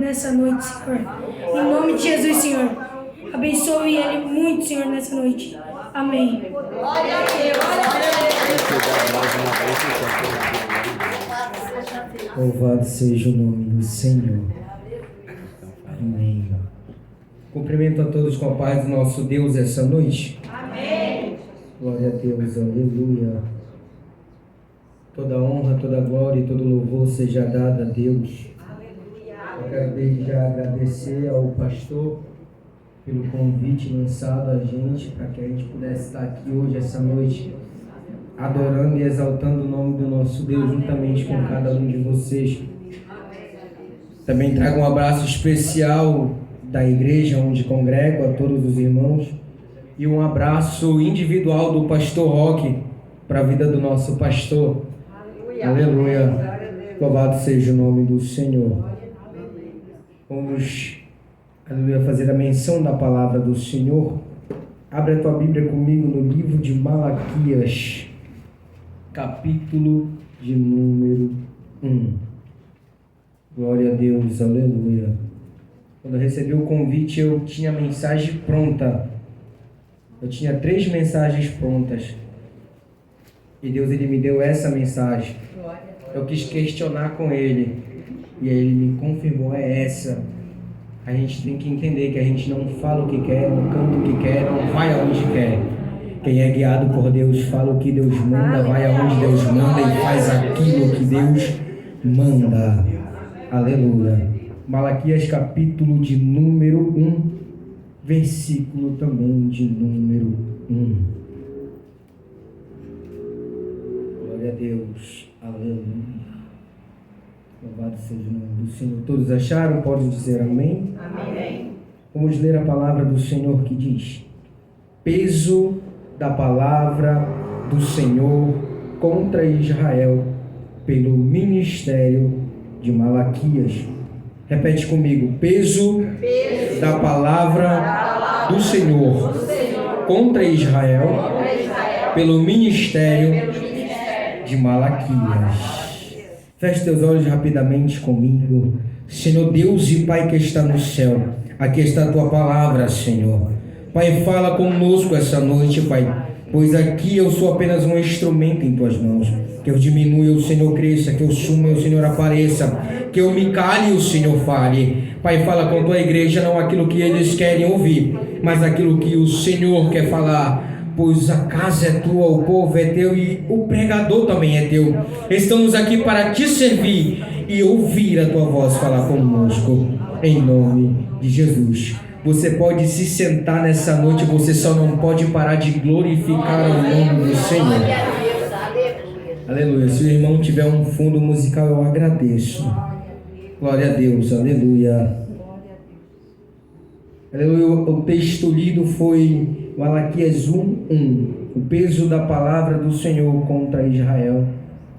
Nessa noite, Senhor. Em nome de Jesus, Senhor. Abençoe ele muito, Senhor, nessa noite. Amém. Louvado seja o nome do Senhor. Amém. Cumprimento a todos com a paz do nosso Deus essa noite. Amém. Glória a Deus, aleluia. Toda honra, toda glória e todo louvor seja dado a Deus. Eu quero desde já agradecer ao pastor pelo convite lançado a gente, para que a gente pudesse estar aqui hoje, essa noite, adorando e exaltando o nome do nosso Deus, juntamente com cada um de vocês. Também trago um abraço especial da igreja onde congrego a todos os irmãos e um abraço individual do pastor Roque para a vida do nosso pastor. Aleluia. Louvado seja o nome do Senhor. Vamos, aleluia, fazer a menção da palavra do Senhor. Abre a tua Bíblia comigo no livro de Malaquias, capítulo de número 1. Glória a Deus, aleluia. Quando eu recebi o convite, eu tinha a mensagem pronta. Eu tinha 3 mensagens prontas. E Deus, Ele me deu essa mensagem. Eu quis questionar com Ele. E aí Ele me confirmou, é essa. A gente tem que entender que a gente não fala o que quer, não canta o que quer, não vai aonde quer. Quem é guiado por Deus fala o que Deus manda, vai aonde Deus manda e faz aquilo que Deus manda. Aleluia. Malaquias capítulo de número 1, versículo também de número 1. Glória a Deus. Aleluia. Louvado seja o nome do Senhor. Todos acharam? Podem dizer amém? Amém. Vamos ler a palavra do Senhor que diz: peso da palavra do Senhor contra Israel pelo ministério de Malaquias. Repete comigo: peso da palavra do Senhor contra Israel pelo ministério de Malaquias. Feche teus olhos rapidamente comigo. Senhor Deus e Pai que está no céu, aqui está a tua palavra, Senhor. Pai, fala conosco essa noite, Pai, pois aqui eu sou apenas um instrumento em tuas mãos. Que eu diminua e o Senhor cresça, que eu suma e o Senhor apareça, que eu me cale e o Senhor fale. Pai, fala com a tua igreja, não aquilo que eles querem ouvir, mas aquilo que o Senhor quer falar. Pois a casa é tua, o povo é teu e o pregador também é teu. Estamos aqui para te servir e ouvir a tua voz falar conosco, em nome de Jesus. Você pode se sentar nessa noite, você só não pode parar de glorificar o nome do Senhor. Aleluia. Se o irmão tiver um fundo musical, eu agradeço. Glória a Deus, aleluia. Aleluia. O texto lido foi Malaquias 1:1, o peso da palavra do Senhor contra Israel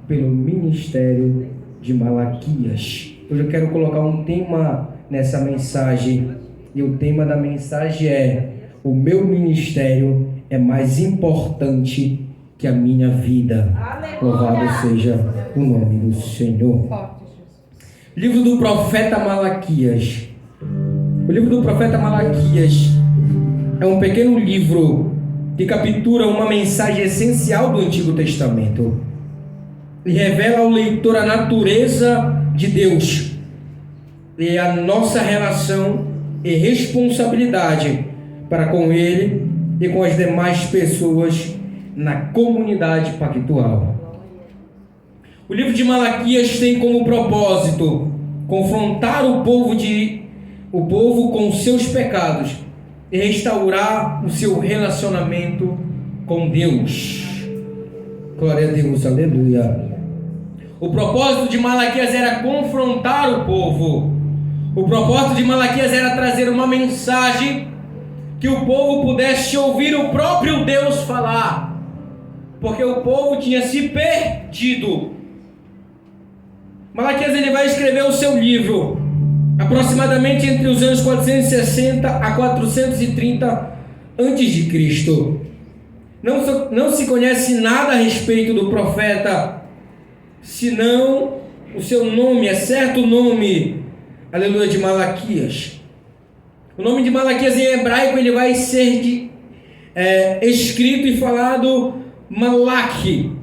pelo ministério de Malaquias. Hoje eu quero colocar um tema nessa mensagem, e o tema da mensagem é: o meu ministério é mais importante que a minha vida. Louvado seja o nome do Senhor. Livro do profeta Malaquias. O livro do profeta Malaquias é um pequeno livro que captura uma mensagem essencial do Antigo Testamento e revela ao leitor a natureza de Deus e a nossa relação e responsabilidade para com Ele e com as demais pessoas na comunidade pactual. O livro de Malaquias tem como propósito confrontar o povo com seus pecados e restaurar o seu relacionamento com Deus. Glória a Deus, aleluia. O propósito de Malaquias era confrontar o povo. O propósito de Malaquias era trazer uma mensagem que o povo pudesse ouvir o próprio Deus falar, porque o povo tinha se perdido. Malaquias, ele vai escrever o seu livro aproximadamente entre os anos 460 a 430 a.C. Não se conhece nada a respeito do profeta, senão o seu nome, é certo o nome aleluia, de Malaquias. O nome de Malaquias em hebraico ele vai ser escrito e falado Malaki,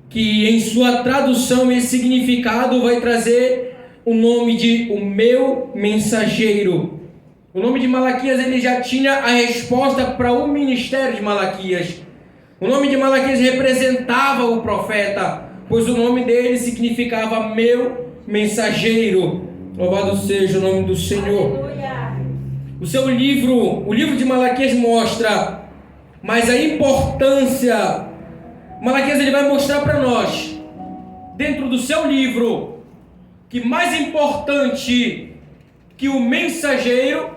que em sua tradução e significado vai trazer o nome de o meu mensageiro. O nome de Malaquias ele já tinha a resposta para o ministério de Malaquias. O nome de Malaquias representava o profeta, pois o nome dele significava meu mensageiro. Louvado seja o nome do Senhor. O seu livro, o livro de Malaquias mostra, mas a importância, Malaquias ele vai mostrar para nós, dentro do seu livro, que mais importante que o mensageiro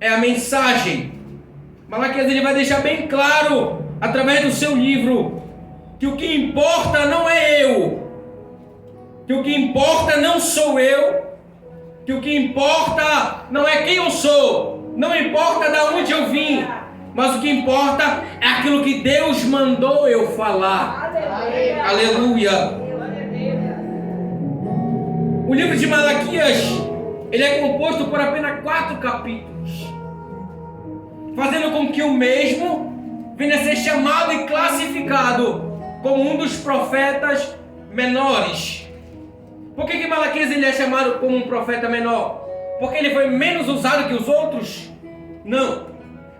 é a mensagem. Malaquias ele vai deixar bem claro, através do seu livro, que o que importa não é eu, que o que importa não sou eu, que o que importa não é quem eu sou, não importa de onde eu vim, mas o que importa é aquilo que Deus mandou eu falar. Aleluia. O livro de Malaquias, ele é composto por apenas 4 capítulos, fazendo com que o mesmo venha a ser chamado e classificado como um dos profetas menores. Por que Malaquias ele é chamado como um profeta menor? Porque ele foi menos usado que os outros? Não.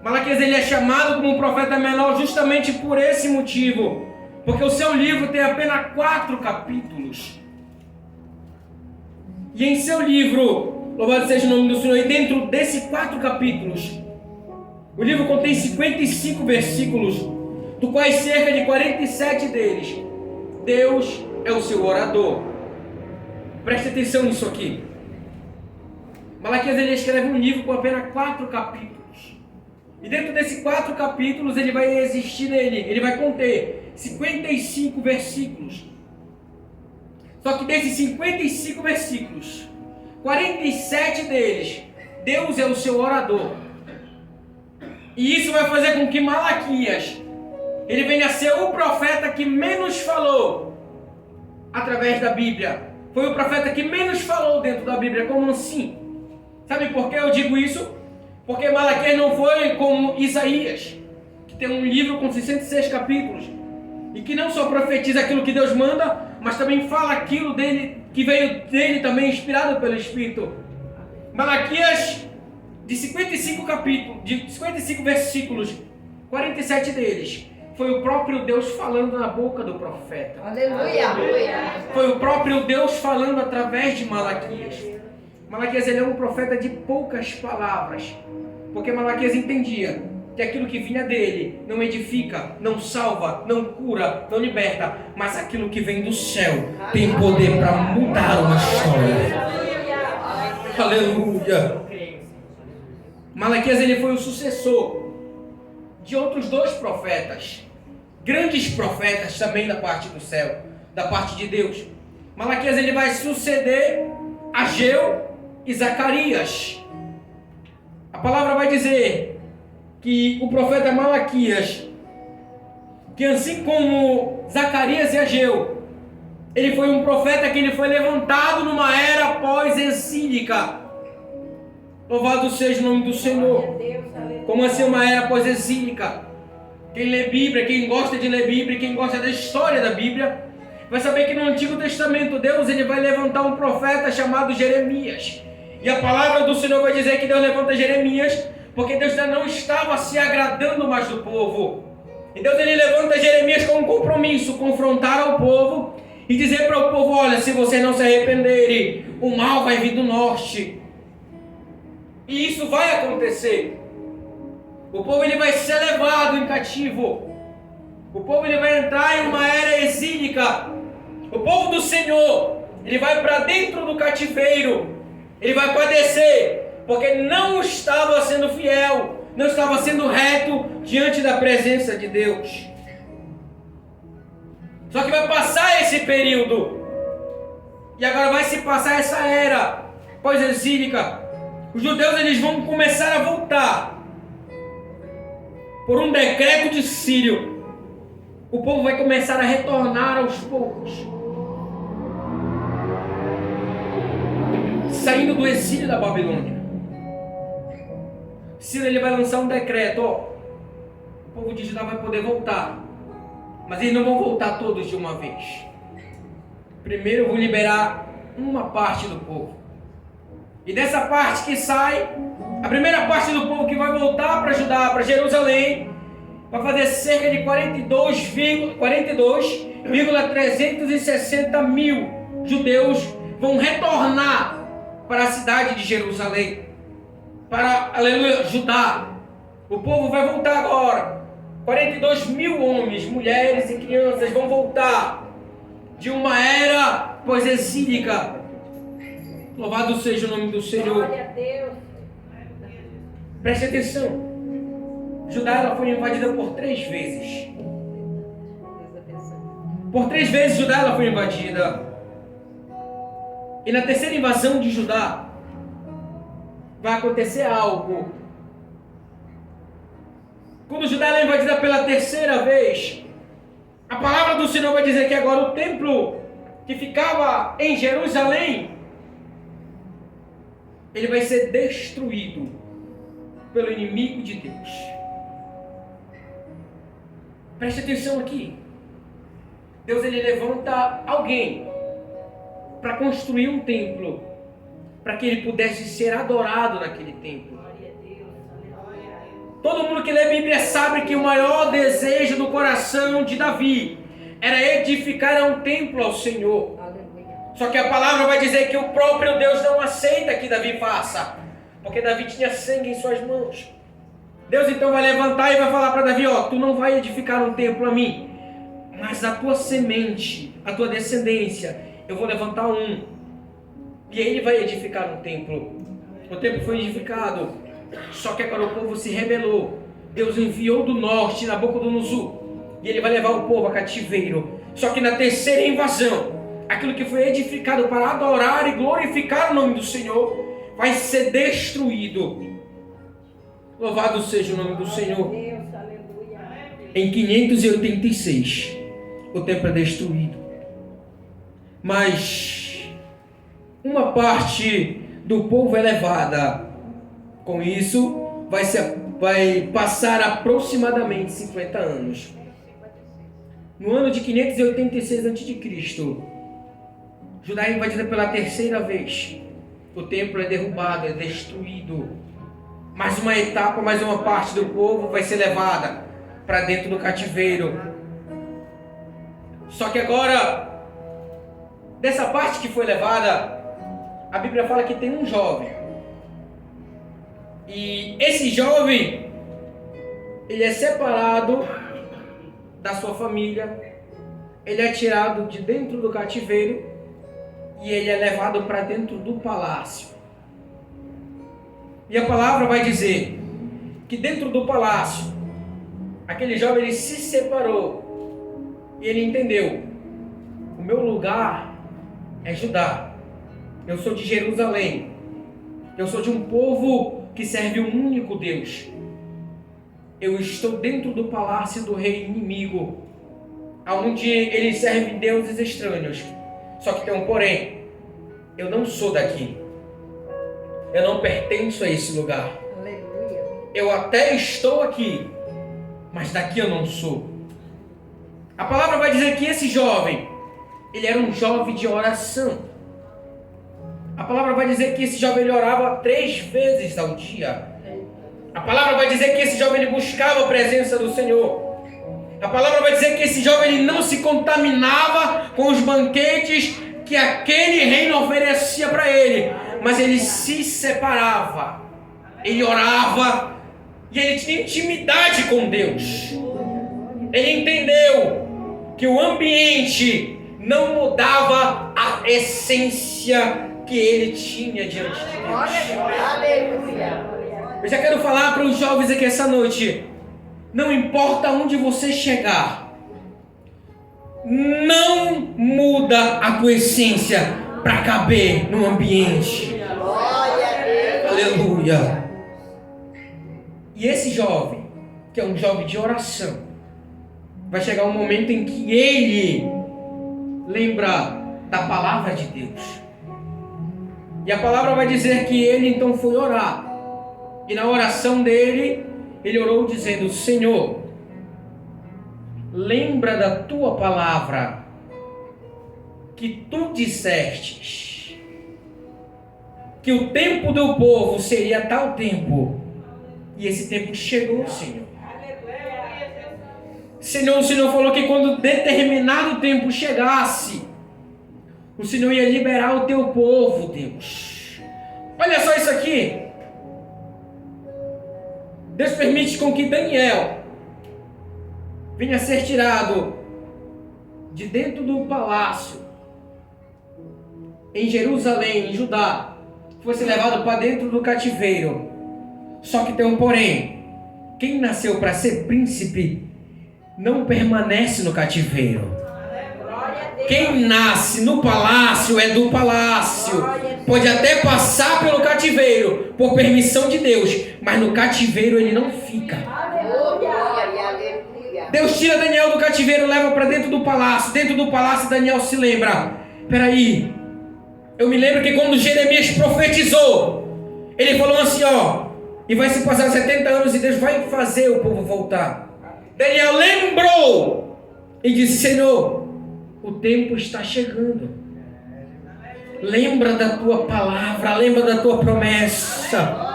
Malaquias ele é chamado como um profeta menor justamente por esse motivo. Porque o seu livro tem apenas 4 capítulos. E em seu livro, louvado seja o nome do Senhor, e dentro desses 4 capítulos, o livro contém 55 versículos, do quais cerca de 47 deles, Deus é o seu orador. Preste atenção nisso aqui. Malaquias ele escreve um livro com apenas 4 capítulos. E dentro desses 4 capítulos ele vai existir nele, ele vai conter 55 versículos. Só que desses 55 versículos, 47 deles, Deus é o seu orador. E isso vai fazer com que Malaquias ele venha a ser o profeta que menos falou através da Bíblia. Foi o profeta que menos falou dentro da Bíblia. Como assim? Sabe por que eu digo isso? Porque Malaquias não foi como Isaías, que tem um livro com 66 capítulos, e que não só profetiza aquilo que Deus manda, mas também fala aquilo dele, que veio dele também, inspirado pelo Espírito. Malaquias, de 55 capítulos, de 55 versículos, 47 deles, foi o próprio Deus falando na boca do profeta. Aleluia! Foi o próprio Deus falando através de Malaquias. Malaquias ele é um profeta de poucas palavras, porque Malaquias entendia que aquilo que vinha dele não edifica, não salva, não cura, não liberta, mas aquilo que vem do céu tem poder para mudar uma história. Aleluia! Malaquias ele foi o sucessor de outros 2 profetas, grandes profetas também da parte do céu, da parte de Deus. Malaquias ele vai suceder Ageu e Zacarias. A palavra vai dizer que o profeta Malaquias, que assim como Zacarias e Ageu, ele foi um profeta que ele foi levantado numa era pós-exílica. Louvado seja o nome do Senhor. Como assim uma era pós-exílica? Quem lê Bíblia, quem gosta de ler Bíblia, quem gosta da história da Bíblia, vai saber que no Antigo Testamento Deus ele vai levantar um profeta chamado Jeremias. E a palavra do Senhor vai dizer que Deus levanta Jeremias porque Deus já não estava se agradando mais do povo. E Deus ele levanta Jeremias com um compromisso, confrontar ao povo e dizer para o povo: olha, se vocês não se arrependerem, o mal vai vir do norte. E isso vai acontecer. O povo ele vai ser levado em cativo. O povo ele vai entrar em uma era exílica. O povo do Senhor, ele vai para dentro do cativeiro. Ele vai padecer, porque não estava sendo fiel, não estava sendo reto diante da presença de Deus. Só que vai passar esse período, e agora vai se passar essa era pós-exílica. Os judeus eles vão começar a voltar. Por um decreto de Círio, o povo vai começar a retornar aos poucos. saindo do exílio da Babilônia. Ciro, ele vai lançar um decreto, ó, o povo de Judá vai poder voltar, mas eles não vão voltar todos de uma vez. Primeiro eu vou liberar uma parte do povo, e dessa parte que sai, a primeira parte do povo que vai voltar para Judá, para Jerusalém, vai fazer cerca de 42,360 mil judeus vão retornar para a cidade de Jerusalém, para, aleluia, Judá. O povo vai voltar agora. 42 mil homens, mulheres e crianças vão voltar de uma era pós-exílica. Louvado seja o nome do Senhor. Glória a Deus. Preste atenção. Judá, ela foi invadida por 3 vezes. Por 3 vezes Judá ela foi invadida. E na terceira invasão de Judá vai acontecer algo. Quando Judá é invadida pela terceira vez, a palavra do Senhor vai dizer que agora o templo que ficava em Jerusalém, ele vai ser destruído pelo inimigo de Deus. Preste atenção aqui. Deus, ele levanta alguém para construir um templo, para que ele pudesse ser adorado naquele templo. Todo mundo que lê a Bíblia sabe que o maior desejo do coração de Davi era edificar um templo ao Senhor. Só que a palavra vai dizer que o próprio Deus não aceita que Davi faça, porque Davi tinha sangue em suas mãos. Deus então vai levantar e vai falar para Davi, ó, tu não vai edificar um templo a mim, mas a tua semente, a tua descendência, eu vou levantar um, e ele vai edificar um templo. O templo foi edificado, só que agora o povo se rebelou. Deus enviou do norte Nabucodonosor, e ele vai levar o povo a cativeiro. Só que na terceira invasão, aquilo que foi edificado para adorar e glorificar o nome do Senhor vai ser destruído. Louvado seja o nome do Senhor. Em 586, o templo é destruído. Mas uma parte do povo é levada. Com isso, vai passar aproximadamente 50 anos. No ano de 586 a.C., Judá é invadida pela terceira vez. O templo é derrubado, é destruído. Mais uma etapa, mais uma parte do povo vai ser levada para dentro do cativeiro. Só que agora, dessa parte que foi levada, a Bíblia fala que tem um jovem. E esse jovem, ele é separado da sua família, ele é tirado de dentro do cativeiro e ele é levado para dentro do palácio. E a palavra vai dizer que dentro do palácio, aquele jovem ele se separou e ele entendeu: o meu lugar é Judá, eu sou de Jerusalém, eu sou de um povo que serve um único Deus. Eu estou dentro do palácio do rei inimigo, onde ele serve deuses estranhos. Só que tem um porém: eu não sou daqui, eu não pertenço a esse lugar. Aleluia. Eu até estou aqui, mas daqui eu não sou. A palavra vai dizer que esse jovem, ele era um jovem de oração. A palavra vai dizer que esse jovem ele orava 3 vezes ao dia. A palavra vai dizer que esse jovem ele buscava a presença do Senhor. A palavra vai dizer que esse jovem ele não se contaminava com os banquetes que aquele reino oferecia para ele, mas ele se separava, ele orava e ele tinha intimidade com Deus. Ele entendeu que o ambiente não mudava a essência que ele tinha diante de Deus. Aleluia. Eu já quero falar para os jovens aqui essa noite: não importa onde você chegar, não muda a tua essência para caber no ambiente. Aleluia. E esse jovem, que é um jovem de oração, vai chegar um momento em que ele lembra da palavra de Deus. E a palavra vai dizer que ele então foi orar. E na oração dele, ele orou dizendo: Senhor, lembra da tua palavra que tu dissestes que o tempo do povo seria tal tempo. E esse tempo chegou, Senhor. Senhor, o Senhor falou que quando determinado tempo chegasse, o Senhor ia liberar o teu povo, Deus. Olha só isso aqui. Deus permite com que Daniel venha ser tirado de dentro do palácio em Jerusalém, em Judá, fosse levado para dentro do cativeiro. Só que tem um porém: quem nasceu para ser príncipe não permanece no cativeiro. Quem nasce no palácio é do palácio. Pode até passar pelo cativeiro por permissão de Deus, mas no cativeiro ele não fica. Deus tira Daniel do cativeiro, leva para dentro do palácio. Dentro do palácio Daniel se lembra: peraí, eu me lembro que quando Jeremias profetizou, ele falou assim, e vai se passar 70 anos e Deus vai fazer o povo voltar. Daniel lembrou e disse: Senhor, o tempo está chegando. Lembra da tua palavra, lembra da tua promessa.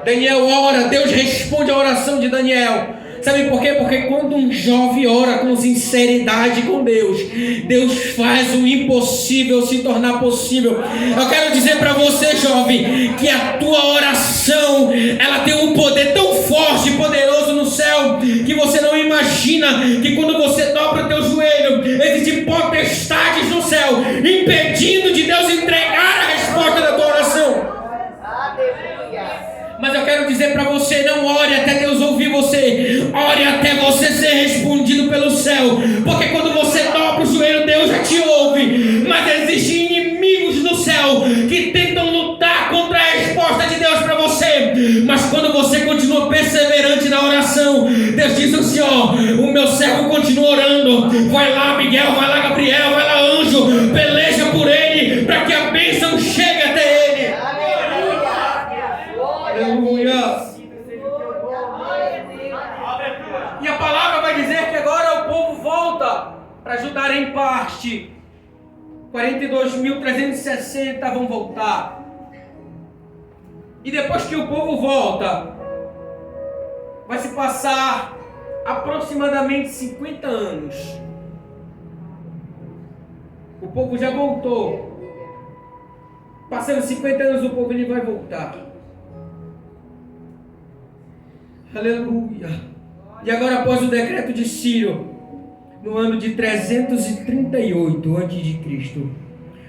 Daniel ora, Deus responde a oração de Daniel. Sabe por quê? Porque quando um jovem ora com sinceridade com Deus, Deus faz o impossível se tornar possível. Eu quero dizer para você, jovem, que a tua oração, ela tem um poder tão forte e poderoso no céu, que você não imagina que quando você dobra o teu joelho, existem potestades no céu, impedindo de Deus entregar a resposta da tua oração. Mas eu quero dizer para você: não ore até Deus ouvir você, ore até você ser respondido pelo céu, porque quando você dobra o joelho, Deus já te ouve. Mas existem inimigos no céu que tentam lutar contra a resposta de Deus para você, mas quando você continua perseverante na oração, Deus diz assim: o meu servo continua orando. Vai lá, Miguel, vai lá, Gabriel, vai lá, anjo, peleja por ele, para que a bênção chegue até ele. Aleluia. E a palavra vai dizer que agora o povo volta para ajudar em parte. 42.360 vão voltar. E depois que o povo volta, vai se passar aproximadamente 50 anos. O povo já voltou. Passando 50 anos, o povo ele vai voltar. Aleluia. E agora, após o decreto de Ciro, no ano de 338 a.C.,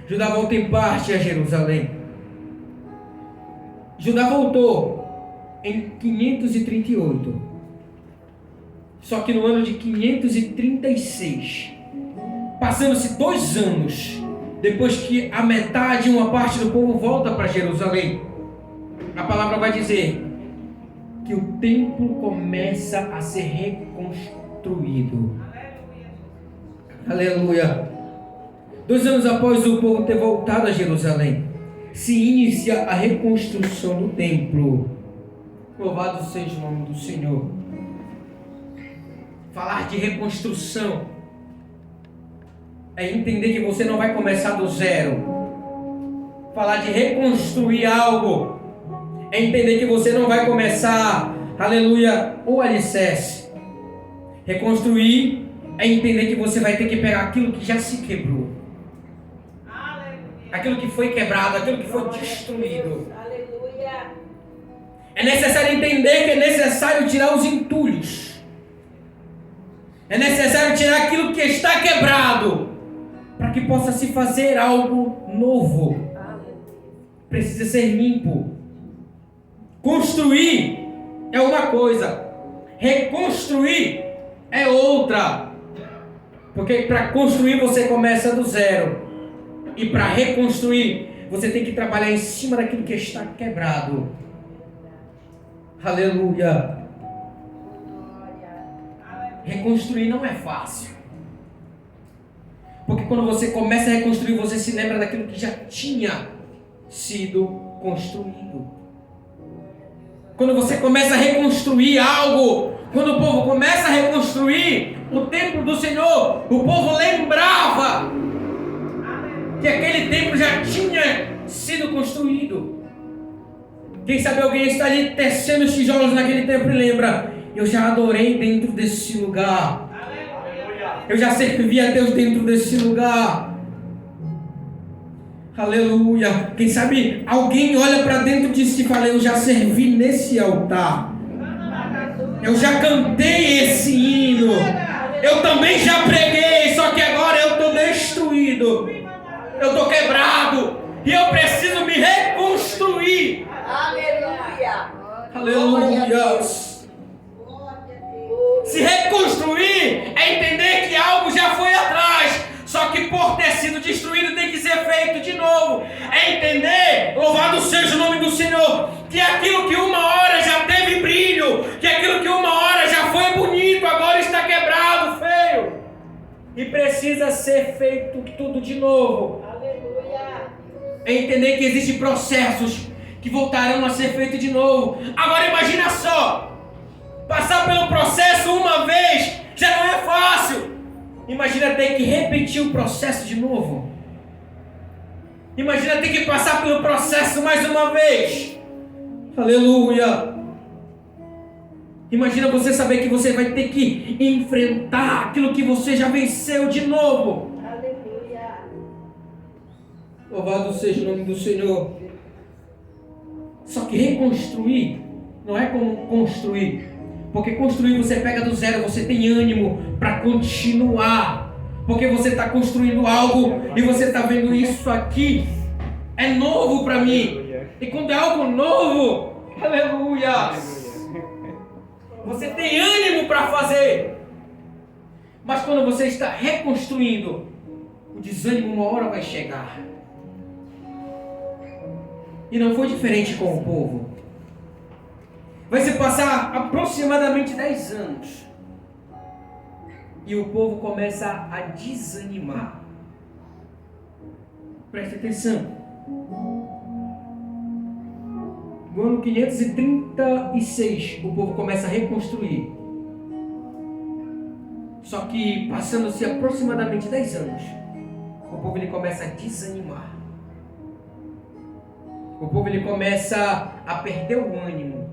Judá volta em parte a Jerusalém. Judá voltou em 538. Só que no ano de 536, passando-se 2 anos, depois que a metade, uma parte do povo volta para Jerusalém, a palavra vai dizer que o templo começa a ser reconstruído. Aleluia. 2 anos após o povo ter voltado a Jerusalém, se inicia a reconstrução do templo. Louvado seja o nome do Senhor. Falar de reconstrução é entender que você não vai começar do zero. Falar de reconstruir algo é entender que você não vai começar, aleluia, o alicerce. Reconstruir é entender que você vai ter que pegar aquilo que já se quebrou, aquilo que foi quebrado, aquilo que foi destruído. É necessário entender que é necessário tirar os entulhos. É necessário tirar aquilo que está quebrado, para que possa se fazer algo novo. Precisa ser limpo. Construir é uma coisa, reconstruir é outra. Porque para construir você começa do zero, e para reconstruir você tem que trabalhar em cima daquilo que está quebrado. Aleluia. Reconstruir não é fácil, porque quando você começa a reconstruir, você se lembra daquilo que já tinha sido construído. Quando você começa a reconstruir algo, quando o povo começa a reconstruir o templo do Senhor, o povo lembrava que aquele templo já tinha sido construído. Quem sabe alguém está ali tecendo os tijolos naquele templo e lembra: eu já adorei dentro desse lugar. Eu já servi a Deus dentro desse lugar. Aleluia. Quem sabe alguém olha para dentro de si e fala: eu já servi nesse altar. Eu já cantei esse hino. Eu também já preguei, só que agora eu estou destruído. Eu estou quebrado. E eu preciso me reconstruir. Aleluia. Aleluia. Se reconstruir é entender que algo já foi atrás, só que por ter sido destruído tem que ser feito de novo. É entender, louvado seja o nome do Senhor, que aquilo que uma hora já teve brilho, que aquilo que uma hora já foi bonito, agora está quebrado, feio, e precisa ser feito tudo de novo. Aleluia. É entender que existem processos que voltarão a ser feitos de novo. Agora imagina só, passar pelo processo uma vez já não é fácil. Imagina ter que repetir o processo de novo. Imagina ter que passar pelo processo mais uma vez. Aleluia. Imagina você saber que você vai ter que enfrentar aquilo que você já venceu de novo. Aleluia. Louvado seja o nome do Senhor. Só que reconstruir não é como construir. Porque construir você pega do zero, você tem ânimo para continuar. Porque você está construindo algo e você está vendo isso aqui é novo para mim. E quando é algo novo, aleluia, você tem ânimo para fazer. Mas quando você está reconstruindo, o desânimo uma hora vai chegar. E não foi diferente com o povo. Vai se passar aproximadamente 10 anos. E o povo começa a desanimar. Preste atenção. No ano 536, o povo começa a reconstruir. Só que passando-se aproximadamente 10 anos, o povo ele começa a desanimar. O povo ele começa a perder o ânimo.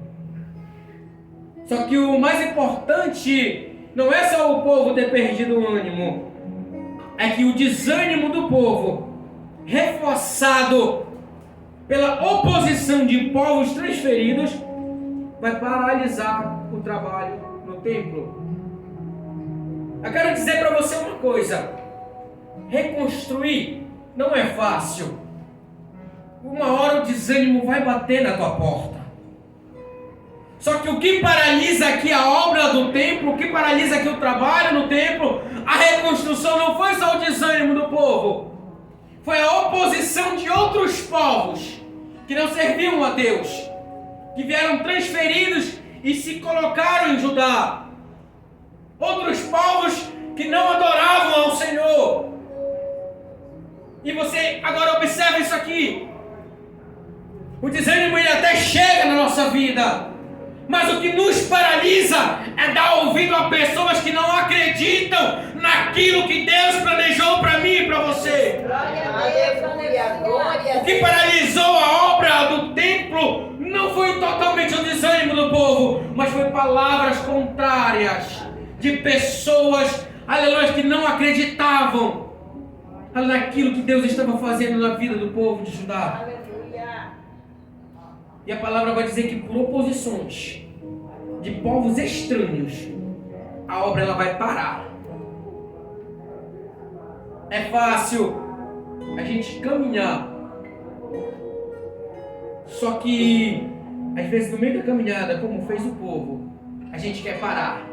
Só que o mais importante não é só o povo ter perdido o ânimo, é que o desânimo do povo, reforçado pela oposição de povos transferidos, vai paralisar o trabalho no templo. Eu quero dizer para você uma coisa: reconstruir não é fácil. Uma hora o desânimo vai bater na tua porta. Só que o que paralisa aqui a obra do templo, o que paralisa aqui o trabalho no templo, a reconstrução não foi só o desânimo do povo, foi a oposição de outros povos que não serviam a Deus, que vieram transferidos e se colocaram em Judá. Outros povos que não adoravam ao Senhor. E você agora observa isso aqui. O desânimo ele até chega na nossa vida. Mas o que nos paralisa é dar ouvido a pessoas que não acreditam naquilo que Deus planejou para mim e para você. Glória a Deus, aleluia. O que paralisou a obra do templo não foi totalmente o desânimo do povo, mas foi palavras contrárias de pessoas, aleluia, que não acreditavam naquilo que Deus estava fazendo na vida do povo de Judá. Aleluia. E a palavra vai dizer que por oposições de povos estranhos, a obra ela vai parar. É fácil a gente caminhar, só que às vezes no meio da caminhada, como fez o povo, a gente quer parar.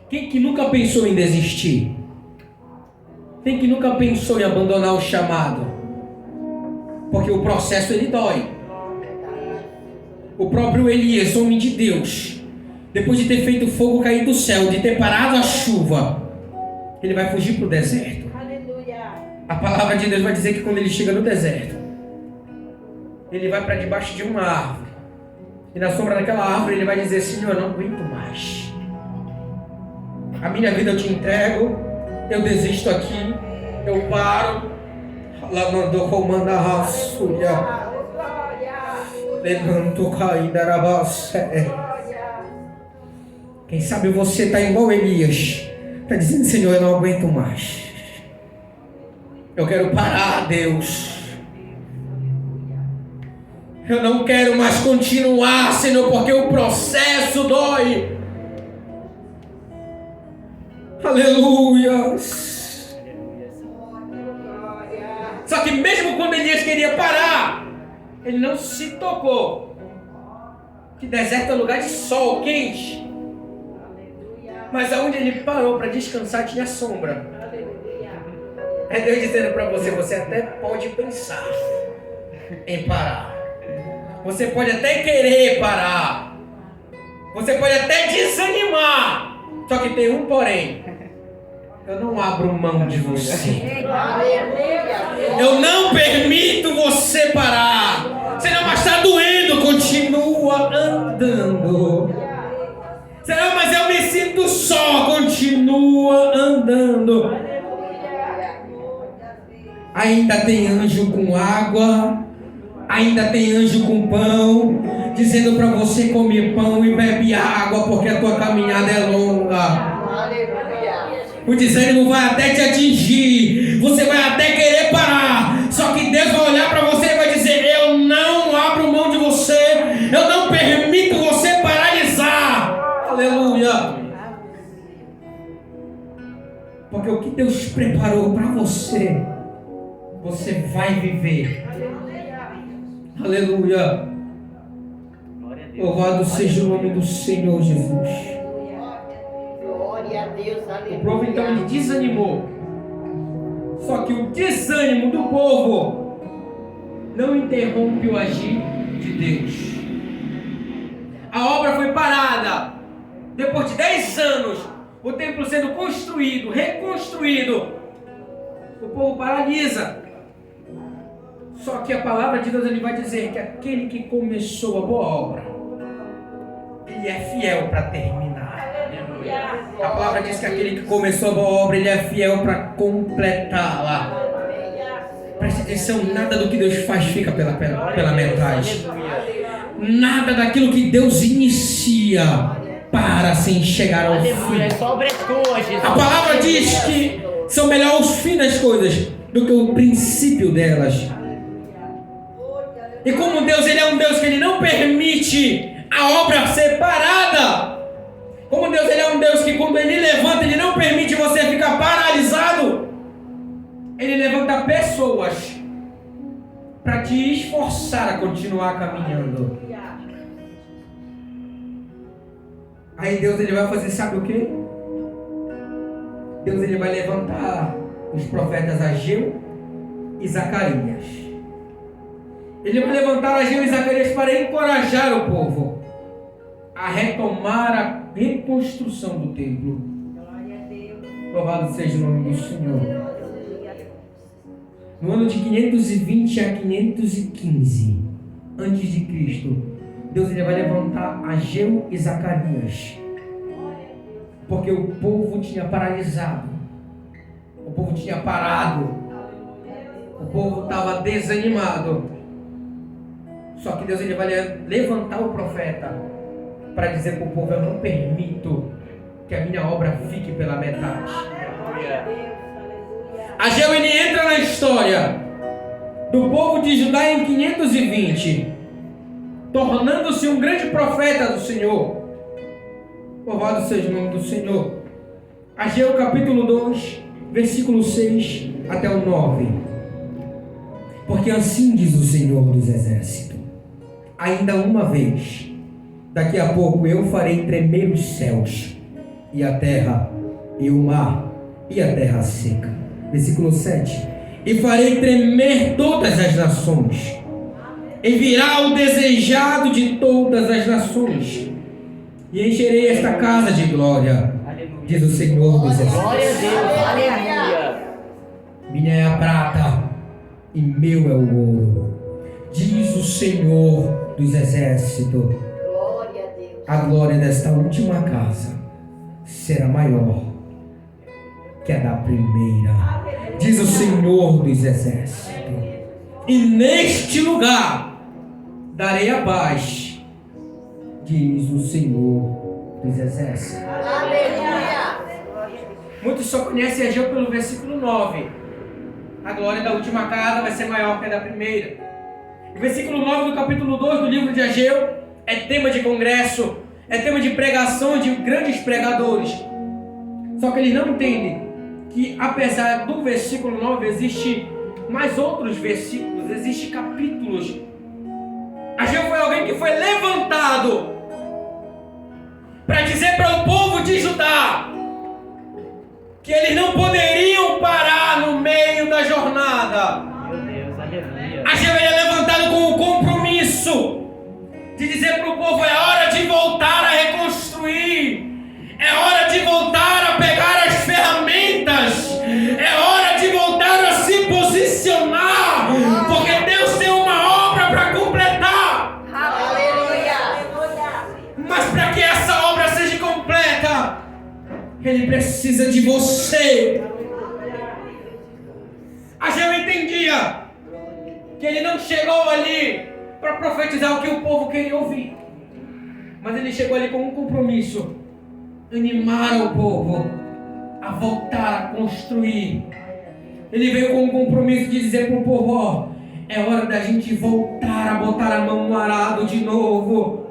Quem que nunca pensou em desistir? Quem que nunca pensou em abandonar o chamado? Porque o processo ele dói. O próprio Elias, homem de Deus, depois de ter feito fogo cair do céu, de ter parado a chuva, ele vai fugir para o deserto. Aleluia. A palavra de Deus vai dizer que quando ele chega no deserto, ele vai para debaixo de uma árvore. E na sombra daquela árvore ele vai dizer: Senhor, eu não aguento mais. A minha vida eu te entrego. Eu desisto aqui. Eu paro. Lá mandou comanda a raçulha. Levanto caída na base. Quem sabe você está igual Elias. Está dizendo: Senhor, eu não aguento mais. Eu quero parar, Deus. Eu não quero mais continuar, Senhor, porque o processo dói. Aleluia. Só que mesmo quando Elias queria parar, ele não se tocou que deserto é lugar de sol quente. Mas aonde ele parou para descansar tinha sombra. É Deus dizendo para você: você até pode pensar em parar. Você pode até querer parar. Você pode até desanimar. Só que tem um porém: eu não abro mão de você. Eu não permito você parar. Senão, mas está doendo, continua andando. Senão, mas eu me sinto só, continua andando. Ainda tem anjo com água, ainda tem anjo com pão, dizendo para você comer pão e bebe água, porque a tua caminhada é longa. O desânimo vai até te atingir, você vai até querer parar, só que Deus vai olhar para você e vai dizer: eu não abro mão de você, eu não permito você paralisar. Aleluia. Porque o que Deus preparou para você, você vai viver. Aleluia. Louvado seja o nome do Senhor Jesus. Glória a Deus, O povo então ele desanimou. Só que o desânimo do povo não interrompe o agir de Deus. A obra foi parada. Depois de 10 anos, o templo sendo construído, reconstruído, o povo paralisa. Só que a palavra de Deus ele vai dizer que aquele que começou a boa obra, ele é fiel para terminar. A palavra diz que aquele que começou a boa obra, ele é fiel para completá-la. Preste atenção, nada do que Deus faz fica pela metade. Nada daquilo que Deus inicia para sem chegar ao fim. A palavra diz que são melhores os fins das coisas do que o princípio delas. E como Deus, ele é um Deus que ele não permite a obra ser parada. Como Deus, ele é um Deus que quando ele levanta, ele não permite você ficar paralisado. Ele levanta pessoas para te esforçar a continuar caminhando. Aí Deus, ele vai fazer, sabe o quê? Deus, ele vai levantar os profetas Ageu e Zacarias. Ele vai levantar Ageu e Zacarias para encorajar o povo a retomar a reconstrução do templo. Louvado seja o nome do Senhor. No ano de 520 a 515 antes de Cristo, Deus ele vai levantar Ageu e Zacarias, porque o povo tinha paralisado, o povo tinha parado, o povo estava desanimado. Só que Deus ele vai levantar o profeta para dizer para o povo: eu não permito que a minha obra fique pela metade. Ageu ele entra na história do povo de Judá em 520, tornando-se um grande profeta do Senhor. Louvado seja o nome do Senhor. Ageu capítulo 2, versículo 6 até o 9. Porque assim diz o Senhor dos Exércitos: ainda uma vez, daqui a pouco eu farei tremer os céus, e a terra, e o mar, e a terra seca. Versículo 7. E farei tremer todas as nações, e virá o desejado de todas as nações, e encherei esta casa de glória. Diz o Senhor dos Exércitos. Glória a Deus. Aleluia. Minha é a prata e meu é o ouro. Diz o Senhor dos Exércitos. Glória a Deus. A glória desta última casa será maior que a da primeira. Diz o Senhor dos Exércitos. E neste lugar darei a paz. Diz o Senhor dos Exércitos. Aleluia. Muitos só conhecem Ageu pelo versículo 9. A glória da última casa vai ser maior que a da primeira. O versículo 9 do capítulo 2 do livro de Ageu é tema de congresso, é tema de pregação de grandes pregadores. Só que eles não entendem que, apesar do versículo 9, existe mais outros versículos, existem capítulos. Ageu foi alguém que foi levantado para dizer para o povo de Judá que eles não poderiam parar no meio da jornada. Meu Deus, aleluia. Ageu é levantado com o compromisso de dizer para o povo: é hora de voltar a reconstruir, é hora de voltar a pegar as ferramentas, é hora de voltar a se posicionar, porque Deus tem uma obra para completar. Aleluia. Mas para que essa obra seja completa, Ele precisa de você. Ageu entendia que ele não chegou ali para profetizar o que o povo queria ouvir, mas ele chegou ali com um compromisso: animar o povo a voltar a construir. Ele veio com um compromisso de dizer para o povo: ó, é hora da gente voltar a botar a mão no arado de novo.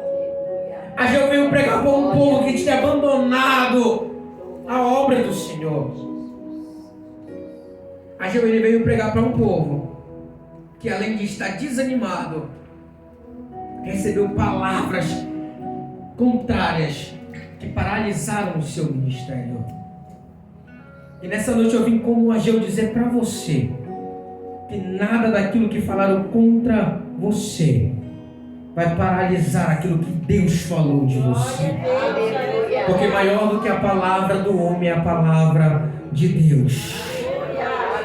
Ageu veio pregar para um povo que tinha abandonado a obra do Senhor. Ageu ele veio pregar para um povo que, além de estar desanimado, recebeu palavras contrárias que paralisaram o seu ministério. E nessa noite eu vim como Ageu dizer para você que nada daquilo que falaram contra você vai paralisar aquilo que Deus falou de você. Porque maior do que a palavra do homem é a palavra de Deus.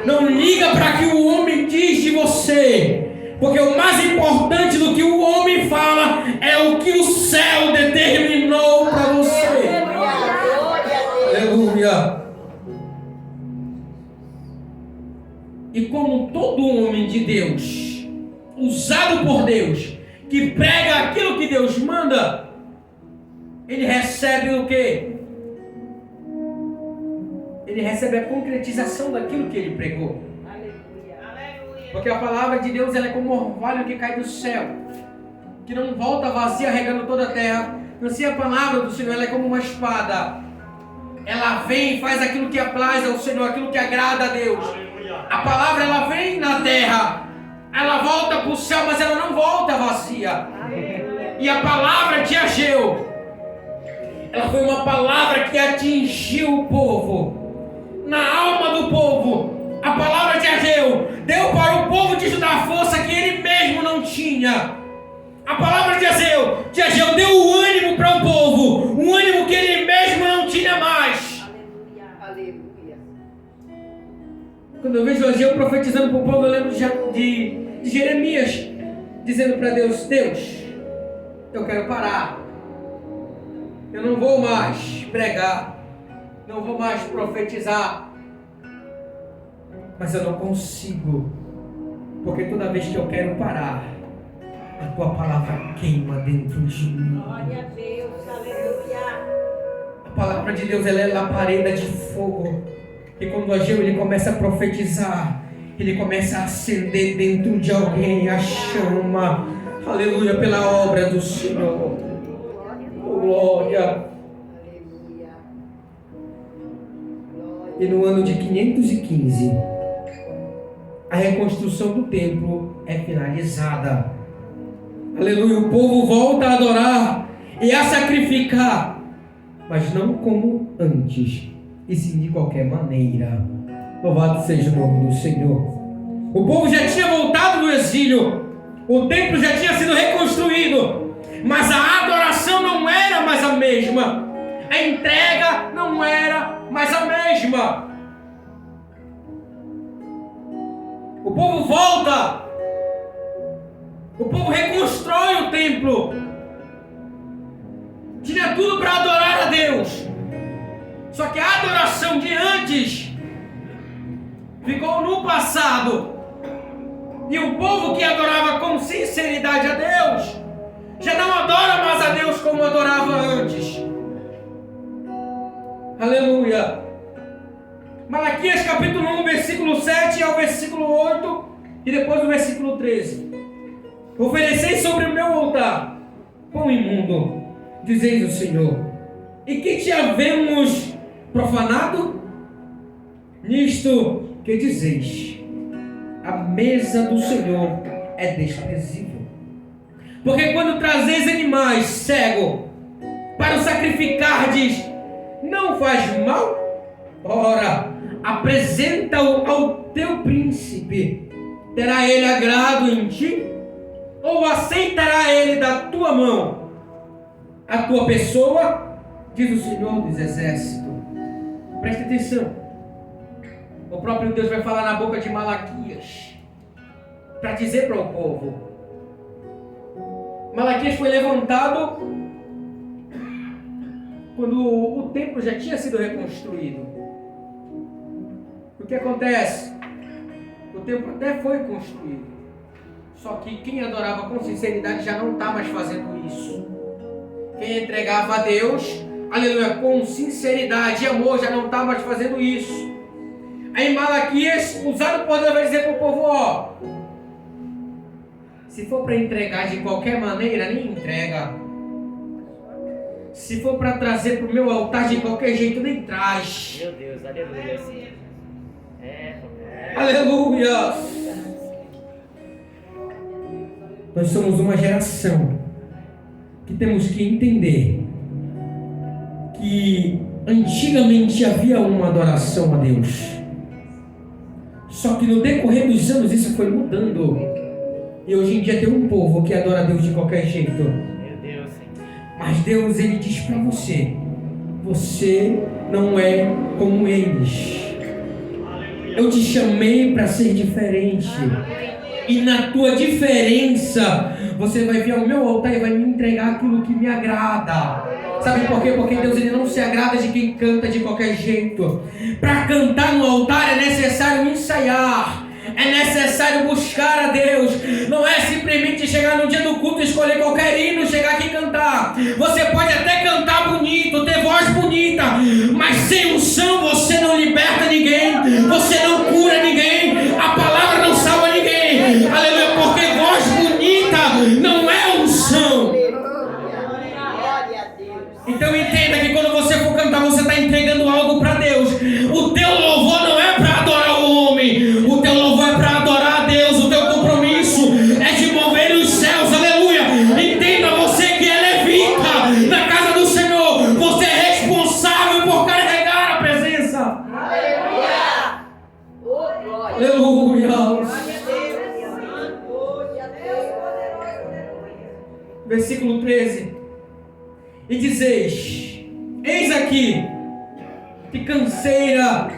Não liga para o que o homem diz de você, porque o mais importante do que o homem fala é o que o céu determinou para você. Aleluia. E como todo homem de Deus, usado por Deus, que prega aquilo que Deus manda, ele recebe o quê? Ele recebe a concretização daquilo que ele pregou. Porque a palavra de Deus ela é como um orvalho que cai do céu, que não volta vazia regando toda a terra. Assim, a palavra do Senhor ela é como uma espada. Ela vem e faz aquilo que apraz ao Senhor, aquilo que agrada a Deus. A palavra ela vem na terra, ela volta para o céu, mas ela não volta vazia. E a palavra de Ageu, ela foi uma palavra que atingiu o povo, na alma do povo. A palavra de Ageu deu para o povo de Judá a força que ele mesmo não tinha. A palavra de Ageu deu o ânimo para o povo, um ânimo que ele mesmo não tinha mais. Aleluia. Quando eu vejo Ageu profetizando para o povo, eu lembro de Jeremias dizendo para Deus: Deus, eu quero parar. Eu não vou mais pregar, não vou mais profetizar, mas eu não consigo, porque toda vez que eu quero parar, a tua palavra queima dentro de mim. Glória a Deus. Aleluia. A palavra de Deus ela é labareda de fogo, e quando Ageu ele começa a profetizar, ele começa a acender dentro de alguém a chama, aleluia, pela obra do Senhor. Glória. E no ano de 515, a reconstrução do templo é finalizada. Aleluia, o povo volta a adorar e a sacrificar, mas não como antes, e sim de qualquer maneira. Louvado seja o nome do Senhor. O povo já tinha voltado do exílio, o templo já tinha sido reconstruído, mas a adoração não era mais a mesma. a entrega não era mais a mesma. O povo volta, o povo reconstrói o templo, tinha tudo para adorar a Deus, só que a adoração de antes ficou no passado, e o povo que adorava com sinceridade a Deus já não adora mais a Deus como adorava antes. Aleluia. Malaquias capítulo 1, versículo 7 ao versículo 8 e depois o versículo 13. Oferecei sobre o meu altar pão imundo, dizeis o Senhor, e que te havemos profanado? Nisto que dizeis, a mesa do Senhor é desprezível. Porque quando trazeis animais cegos para o sacrificardes, não faz mal? Ora, apresenta-o ao teu príncipe. Terá ele agrado em ti? Ou aceitará ele da tua mão a tua pessoa? Diz o Senhor dos Exércitos. Preste atenção. O próprio Deus vai falar na boca de Malaquias para dizer para o povo. Malaquias foi levantado quando o templo já tinha sido reconstruído. O que acontece? O templo até foi construído, só que quem adorava com sinceridade já não está mais fazendo isso. Quem entregava a Deus, aleluia, com sinceridade e amor, já não está mais fazendo isso. Aí Malaquias, usado por Deus, vai dizer para o povo, ó, se for para entregar de qualquer maneira, nem entrega. Se for para trazer para o meu altar de qualquer jeito, nem traz. Meu Deus, aleluia. Aleluia! Nós somos uma geração que temos que entender que antigamente havia uma adoração a Deus. Só que no decorrer dos anos isso foi mudando. E hoje em dia tem um povo que adora a Deus de qualquer jeito. Meu Deus, Senhor. Mas Deus, Ele diz para você, você não é como eles. Eu te chamei para ser diferente. E na tua diferença, você vai vir ao meu altar e vai me entregar aquilo que me agrada. Sabe por quê? Porque Deus, Ele não se agrada de quem canta de qualquer jeito. Para cantar no altar é necessário ensaiar. É necessário buscar a Deus. Não é simplesmente chegar no dia do culto e escolher qualquer hino, chegar aqui e cantar. Você pode até cantar bonito, ter voz bonita, mas sem unção você não liberta ninguém, você não cura ninguém, a palavra não salva ninguém. Aleluia, porque voz bonita não é unção. Glória a Deus. Então entenda que quando você for cantar, você está entregando algo para Deus. O teu louvor não é para adorar o homem, o teu louvor é para adorar a Deus. O teu compromisso é de mover os céus, aleluia. Entenda, você que é levita na casa do Senhor, você é responsável por carregar a presença. Aleluia. Oh, glória. Aleluia. Glória a Deus. Versículo 13. E dizeis, eis aqui que canseira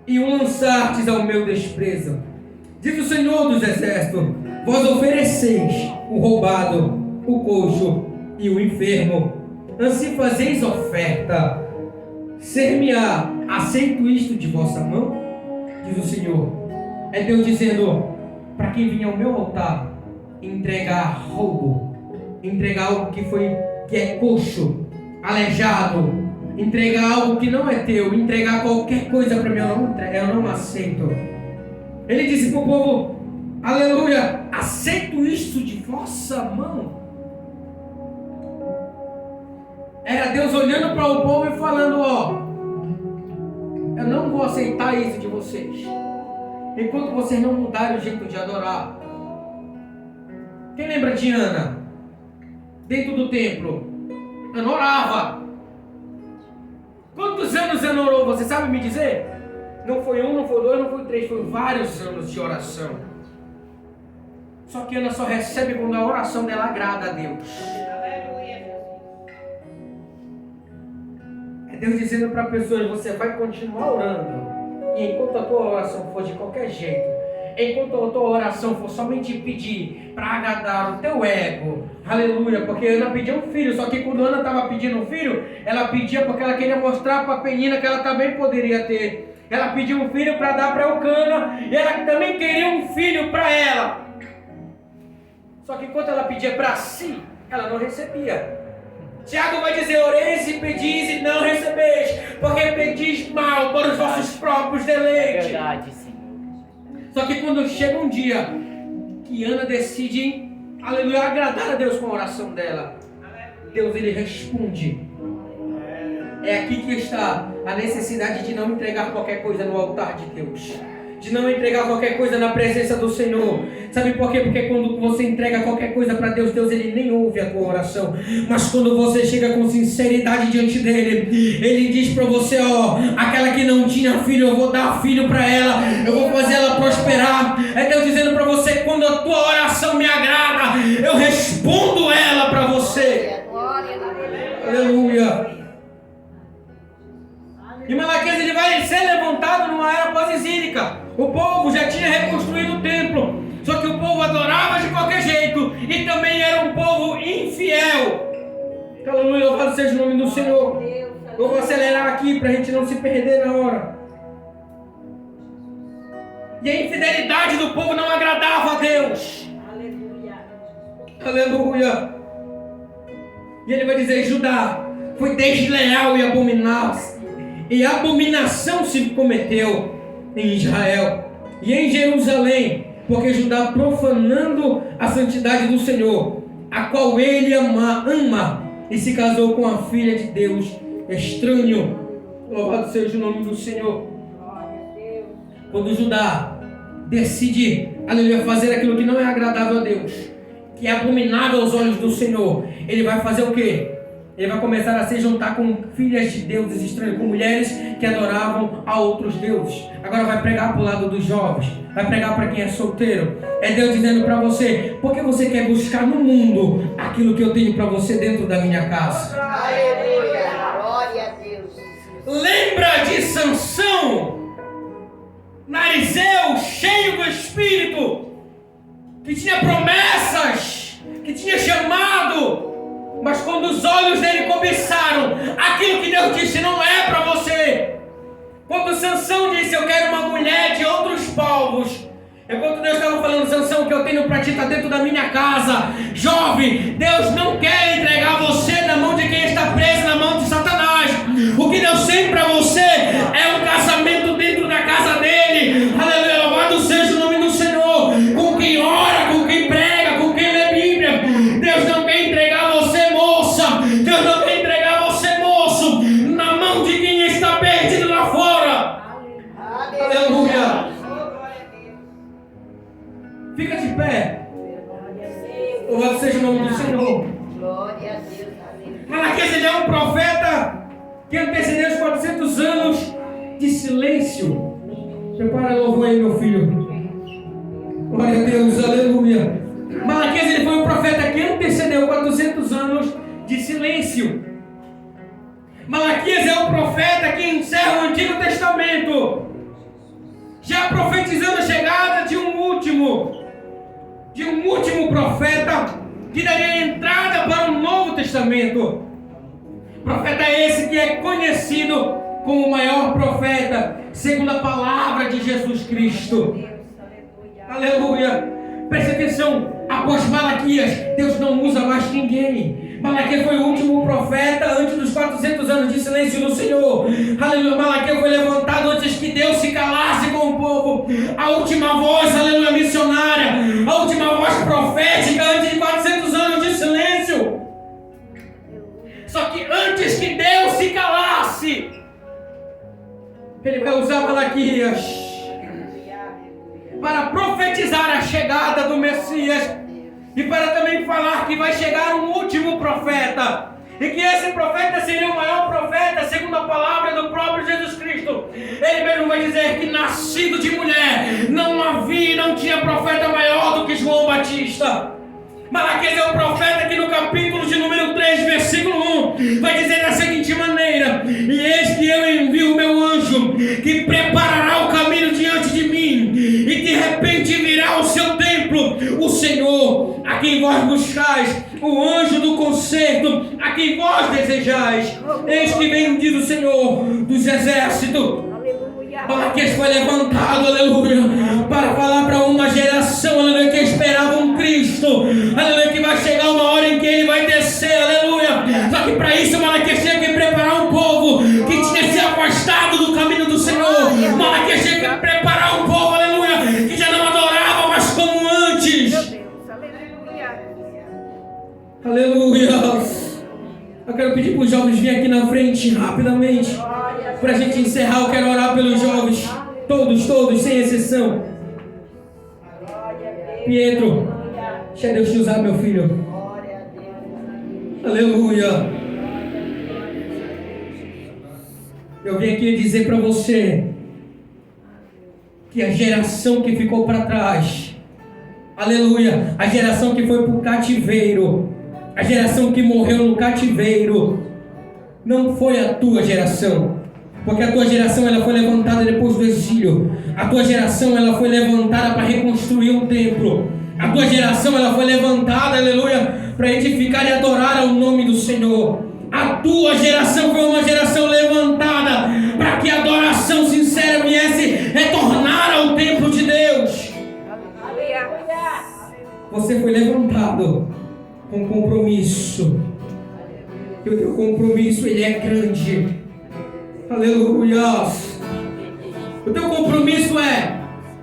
e o lançartes ao meu desprezo. Diz o Senhor dos Exércitos, vós ofereceis o roubado, o coxo e o enfermo. Assim fazeis oferta. Ser-me-á aceito isto de vossa mão? Diz o Senhor. É Deus dizendo, para quem vinha ao meu altar, entregar roubo, entregar algo que é coxo, aleijado, entregar algo que não é teu, entregar qualquer coisa para mim, eu não aceito. Ele disse para o povo, aleluia, aceito isto de vossa mão. Era Deus olhando para o povo e falando, ó, eu não vou aceitar isso de vocês, enquanto vocês não mudarem o jeito de adorar. Quem lembra de Ana? Dentro do templo, Ana orava. Quantos anos Ana orou? Você sabe me dizer? Não foi um, não foi dois, não foi três, foi vários anos de oração. Só que Ana só recebe quando a oração dela agrada a Deus. Deus dizendo para pessoas, você vai continuar orando. E enquanto a tua oração for de qualquer jeito, enquanto a tua oração for somente pedir para agradar o teu ego, aleluia, porque Ana pediu um filho, só que quando Ana estava pedindo um filho, ela pedia porque ela queria mostrar para a Penina que ela também poderia ter. Ela pediu um filho para dar para Eucana, e ela também queria um filho para ela. Só que enquanto ela pedia para si, ela não recebia. Tiago vai dizer, oreis e pedis e não recebeis, porque pedis mal para os vossos próprios deleites. Verdade, Senhor. Só que quando chega um dia que Ana decide, aleluia, agradar a Deus com a oração dela, Deus ele responde. É aqui que está a necessidade de não entregar qualquer coisa no altar de Deus, de não entregar qualquer coisa na presença do Senhor. Sabe por quê? Porque quando você entrega qualquer coisa para Deus, Deus ele nem ouve a tua oração. Mas quando você chega com sinceridade diante dele, ele diz para você, ó, aquela que não tinha filho, eu vou dar filho para ela, eu vou fazer ela prosperar. É Deus dizendo para você, quando a tua oração me agrada, eu respondo ela para você. Aleluia. E Malaquias ele vai ser levantado numa era pós-exílica. O povo já tinha reconstruído o templo, só que o povo adorava de qualquer jeito e também era um povo infiel. Aleluia, louvado seja o nome do Senhor. Eu vou acelerar aqui para a gente não se perder na hora. E a infidelidade do povo não agradava a Deus. Aleluia. E ele vai dizer, Judá foi desleal e abominação se cometeu em Israel e em Jerusalém, porque Judá profanando a santidade do Senhor, a qual ele ama, e se casou com a filha de Deus estranho. Louvado seja o nome do Senhor. Quando Judá decide, aleluia, fazer aquilo que não é agradável a Deus, que é abominável aos olhos do Senhor, ele vai fazer o quê? Ele vai começar a se juntar com filhas de deuses estranhos, com mulheres que adoravam a outros deuses. Agora vai pregar para o lado dos jovens, vai pregar para quem é solteiro. É Deus dizendo para você, por que você quer buscar no mundo aquilo que eu tenho para você dentro da minha casa? Aleluia, glória a Deus. Lembra de Sansão, Narizeu, cheio do Espírito, que tinha promessas, que tinha chamado, mas quando os olhos dele cobiçaram aquilo que Deus disse não é para você. Quando Sansão disse, eu quero uma mulher de outros povos, enquanto Deus estava falando, Sansão, o que eu tenho para ti está dentro da minha casa. Jovem, Deus não quer entregar você na mão de quem está preso na mão de Satanás. O que Deus tem para você é um casamento dentro da casa dele. Aleluia, louvado seja o nome do Senhor. Com quem ora, com quem prega, com quem lê Bíblia. Deus não quer entregar você, moça. Deus não quer entregar você, moço, na mão de quem está perdido lá fora. Aleluia. Fica de pé. Louvado seja o nome do Senhor. Glória a Deus. Malaquias ele é um profeta que antecedeu os 400 anos de silêncio. Prepara louvor aí, meu filho. Glória a Deus, aleluia. Malaquias ele foi um profeta que antecedeu 400 anos de silêncio. Malaquias é um profeta que encerra o Antigo Testamento, já profetizando a chegada de um último profeta que daria entrada para o Novo Testamento. Profeta esse que é conhecido como o maior profeta, segundo a palavra de Jesus Cristo. Aleluia. Preste atenção, após Malaquias, Deus não usa mais ninguém. Malaquias foi o último profeta antes dos 400 anos de silêncio do Senhor. Aleluia, Malaquias foi levantado antes que Deus se calasse com o povo. A última voz, aleluia, missionária, a última voz profética antes de 400 anos de silêncio. Só que antes que Deus se calasse, Ele vai usar Malaquias para profetizar a chegada do Messias e para também falar que vai chegar um último profeta e que esse profeta seria o maior profeta segundo a palavra do próprio Jesus Cristo. Ele mesmo vai dizer que nascido de mulher não havia, não tinha profeta maior do que João Batista. Malaquias é o profeta que no capítulo de número 3, versículo 1, vai dizer da seguinte maneira: e eis que eu envio o meu anjo, que preparará o caminho diante de mim, e de repente virá ao seu templo o Senhor, a quem vós buscais, o anjo do concerto, a quem vós desejais. Eis que vem, diz o Senhor dos exércitos. Malaquias foi levantado, aleluia, para falar para uma geração, aleluia, que esperava um Cristo, aleluia, que vai chegar uma hora em que ele vai descer, aleluia. Só que para isso Malaquias tinha que preparar um povo que tinha se afastado do caminho do Senhor. Malaquias tinha que preparar um povo, aleluia, que já não adorava mais como antes. Aleluia. Eu quero pedir para os jovens virem aqui na frente rapidamente. Para a gente encerrar, eu quero orar pelos jovens. Todos, sem exceção. Pietro, deixa Deus te usar, meu filho. Aleluia. Eu vim aqui dizer para você que a geração que ficou para trás, aleluia, a geração que foi para o cativeiro, a geração que morreu no cativeiro, não foi a tua geração. Porque a tua geração ela foi levantada depois do exílio. A tua geração ela foi levantada para reconstruir um templo. A tua geração ela foi levantada, aleluia, para edificar e adorar ao nome do Senhor. A tua geração foi uma geração levantada para que a adoração sincera viesse retornar ao templo de Deus. Você foi levantado com compromisso. E o teu compromisso ele é grande. Aleluia. O teu compromisso é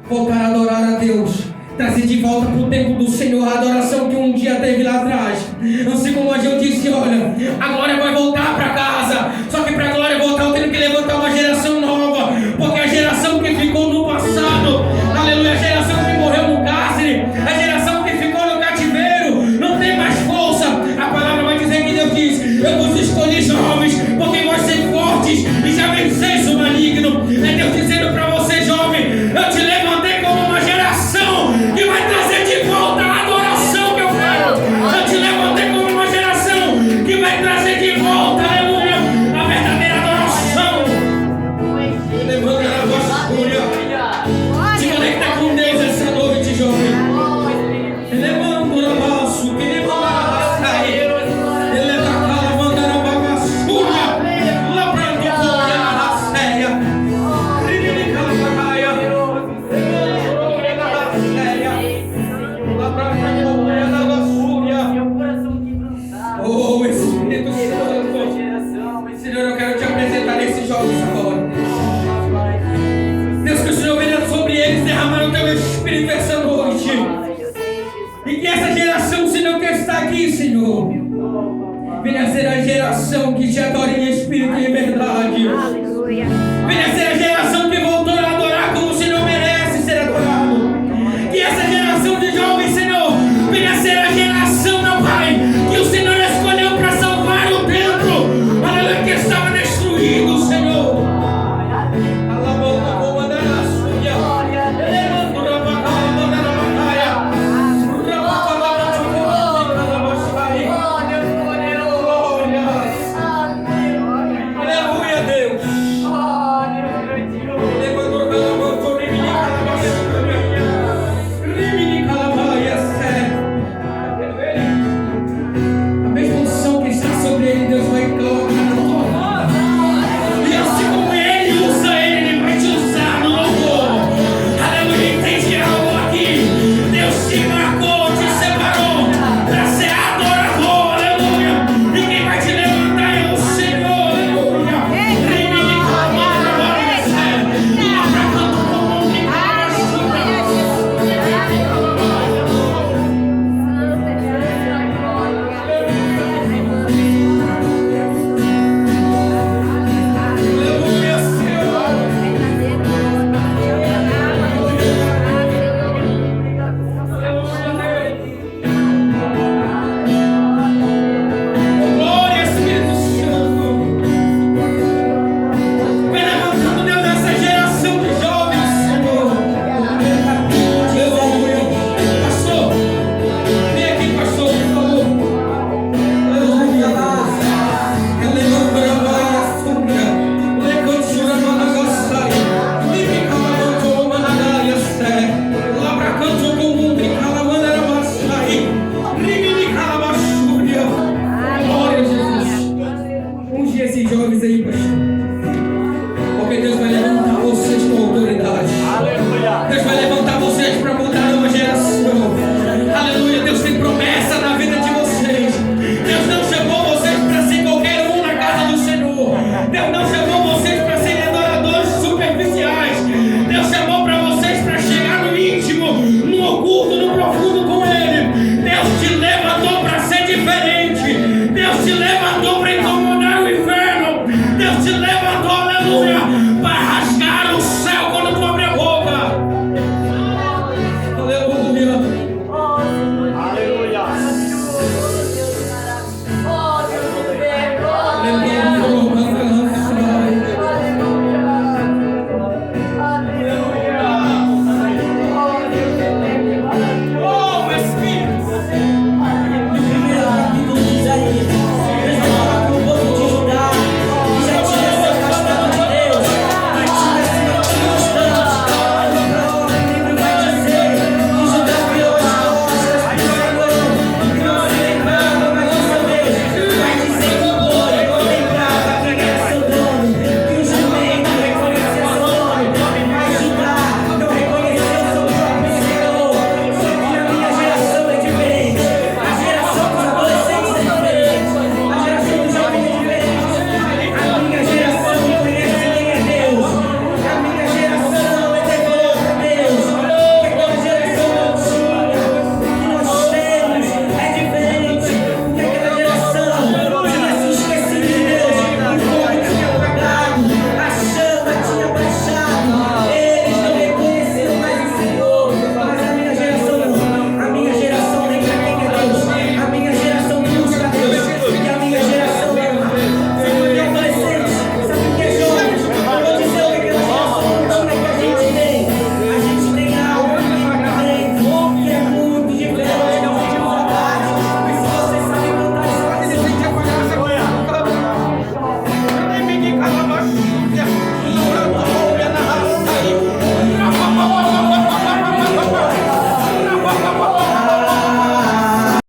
voltar a adorar a Deus, trazer de volta para o templo do Senhor a adoração que um dia teve lá atrás. Assim como a gente disse, olha, a glória vai voltar para casa. Só que para a glória voltar eu tenho que levantar uma geração nova. Porque a geração que ficou no passado, aleluia, a geração que morreu no cárcere, a geração que ficou no cativeiro, não tem mais força. A palavra vai dizer que Deus diz: eu vos escolhi jovens, porque vós sois fortes e já venceis o maligno. É Deus dizendo para você, jovem: eu te levantei como uma geração que vai trazer de volta a adoração que eu quero. Eu te levantei como uma geração que vai trazer de volta, aleluia, a verdadeira adoração. Levanta a voz, fúria. Se conecta com Deus essa noite, jovem. Levanta o braço, que ele vai sair. Ele está calando a babaçura. Lá pra que foi a rasteia. Ele calaia. Lá pra que foi a babaçura. Oh, Espírito Santo. Senhor, eu quero te apresentar esses jovens agora. Deus, que o Senhor venha sobre eles derramar o teu Espírito essa noite. E que essa geração, Senhor, que está aqui, Senhor, venha ser a geração que te adora em espírito e em verdade. Venha ser